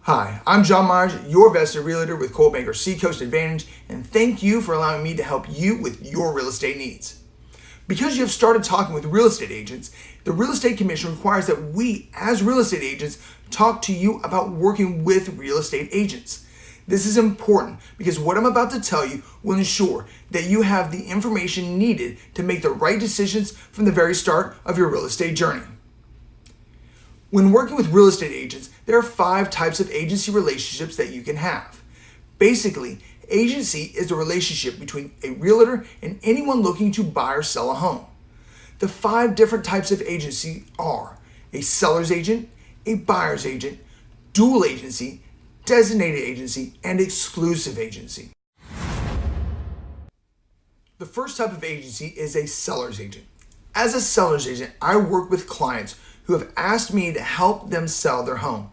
Hi, I'm John Myers, your vested realtor with Coldwell Banker Seacoast Advantage, and thank you for allowing me to help you with your real estate needs. Because you have started talking with real estate agents, the Real Estate Commission requires that we, as real estate agents, talk to you about working with real estate agents. This is important because what I'm about to tell you will ensure that you have the information needed to make the right decisions from the very start of your real estate journey. When working with real estate agents, there are 5 types of agency relationships that you can have. Basically, agency is the relationship between a realtor and anyone looking to buy or sell a home. The 5 different types of agency are a seller's agent, a buyer's agent, dual agency, designated agency, and exclusive agency. The first type of agency is a seller's agent. As a seller's agent, I work with clients who have asked me to help them sell their home.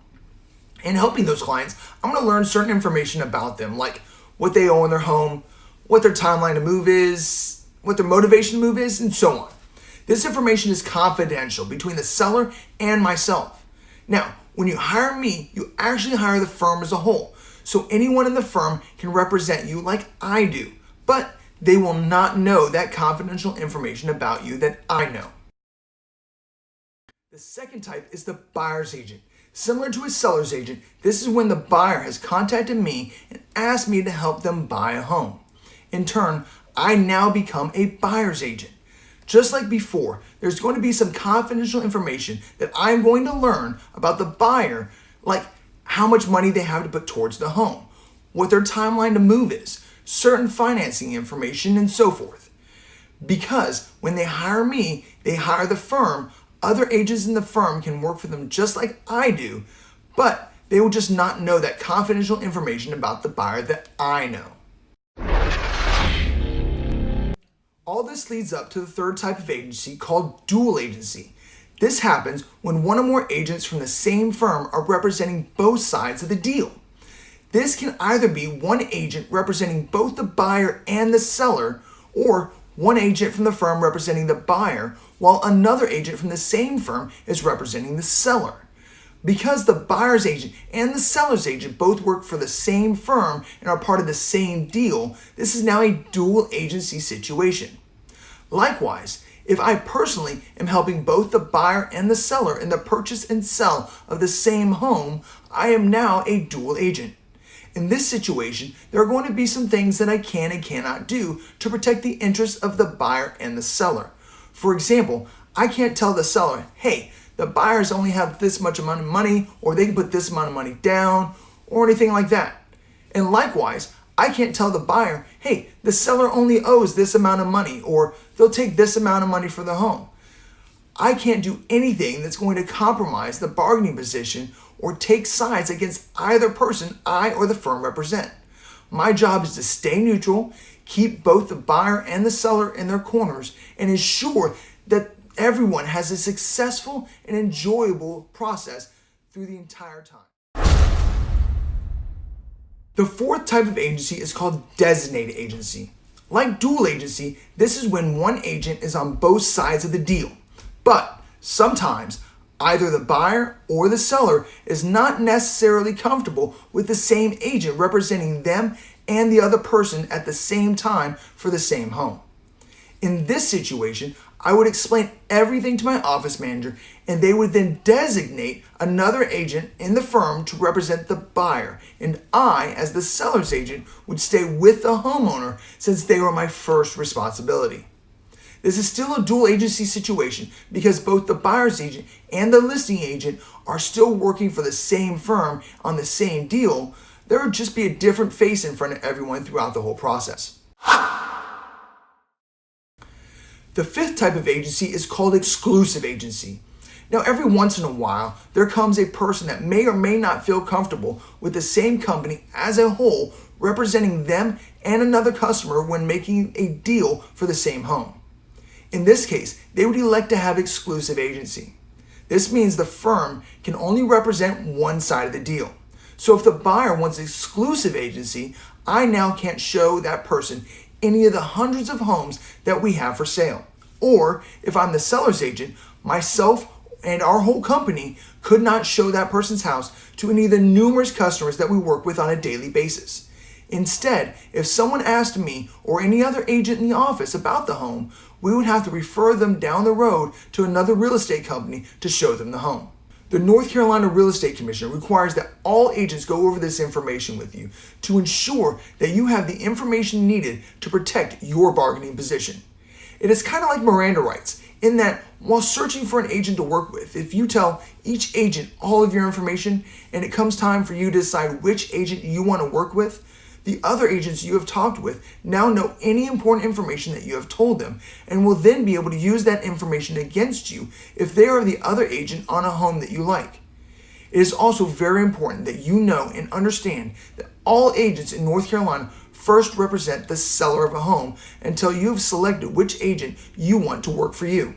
In helping those clients, I'm going to learn certain information about them, like what they owe in their home, what their timeline to move is, what their motivation to move is, and so on. This information is confidential between the seller and myself. Now, when you hire me, you actually hire the firm as a whole, so anyone in the firm can represent you like I do, but they will not know that confidential information about you that I know. The second type is the buyer's agent. Similar to a seller's agent, this is when the buyer has contacted me and asked me to help them buy a home. In turn, I now become a buyer's agent. Just like before, there's going to be some confidential information that I'm going to learn about the buyer, like how much money they have to put towards the home, what their timeline to move is, certain financing information, and so forth. Because when they hire me, they hire the firm. Other agents in the firm can work for them just like I do, but they will just not know that confidential information about the buyer that I know. All this leads up to the third type of agency called dual agency. This happens when one or more agents from the same firm are representing both sides of the deal. This can either be one agent representing both the buyer and the seller, or one agent from the firm representing the buyer, while another agent from the same firm is representing the seller. Because the buyer's agent and the seller's agent both work for the same firm and are part of the same deal, this is now a dual agency situation. Likewise, if I personally am helping both the buyer and the seller in the purchase and sell of the same home, I am now a dual agent. In this situation, there are going to be some things that I can and cannot do to protect the interests of the buyer and the seller. For example, I can't tell the seller, hey, the buyers only have this much amount of money, or they can put this amount of money down, or anything like that. And likewise, I can't tell the buyer, hey, the seller only owes this amount of money, or they'll take this amount of money for the home. I can't do anything that's going to compromise the bargaining position or take sides against either person I or the firm represent. My job is to stay neutral, keep both the buyer and the seller in their corners, and ensure that everyone has a successful and enjoyable process through the entire time. The fourth type of agency is called designated agency. Like dual agency, this is when one agent is on both sides of the deal. But sometimes either the buyer or the seller is not necessarily comfortable with the same agent representing them and the other person at the same time for the same home. In this situation, I would explain everything to my office manager, and they would then designate another agent in the firm to represent the buyer, and I, as the seller's agent, would stay with the homeowner since they were my first responsibility. This is still a dual agency situation because both the buyer's agent and the listing agent are still working for the same firm on the same deal. There would just be a different face in front of everyone throughout the whole process. The fifth type of agency is called exclusive agency. Now, every once in a while, there comes a person that may or may not feel comfortable with the same company as a whole representing them and another customer when making a deal for the same home. In this case, they would elect to have exclusive agency. This means the firm can only represent one side of the deal. So if the buyer wants exclusive agency, I now can't show that person any of the hundreds of homes that we have for sale. Or if I'm the seller's agent, myself and our whole company could not show that person's house to any of the numerous customers that we work with on a daily basis. Instead, if someone asked me or any other agent in the office about the home, we would have to refer them down the road to another real estate company to show them the home. The North Carolina Real Estate Commission requires that all agents go over this information with you to ensure that you have the information needed to protect your bargaining position. It is kind of like Miranda rights, in that while searching for an agent to work with, if you tell each agent all of your information and it comes time for you to decide which agent you want to work with, the other agents you have talked with now know any important information that you have told them and will then be able to use that information against you if they are the other agent on a home that you like. It is also very important that you know and understand that all agents in North Carolina first represent the seller of a home until you have selected which agent you want to work for you.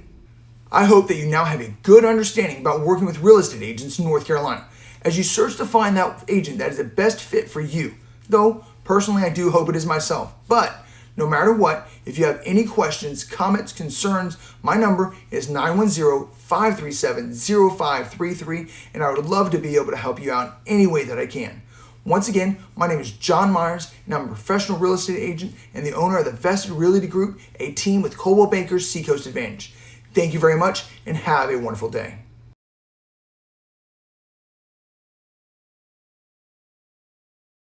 I hope that you now have a good understanding about working with real estate agents in North Carolina as you search to find that agent that is the best fit for you. Though, personally, I do hope it is myself. But no matter what, if you have any questions, comments, concerns, my number is 910-537-0533, and I would love to be able to help you out any way that I can. Once again, my name is John Myers, and I'm a professional real estate agent and the owner of the Vested Realty Group, a team with Coldwell Banker's Seacoast Advantage. Thank you very much, and have a wonderful day.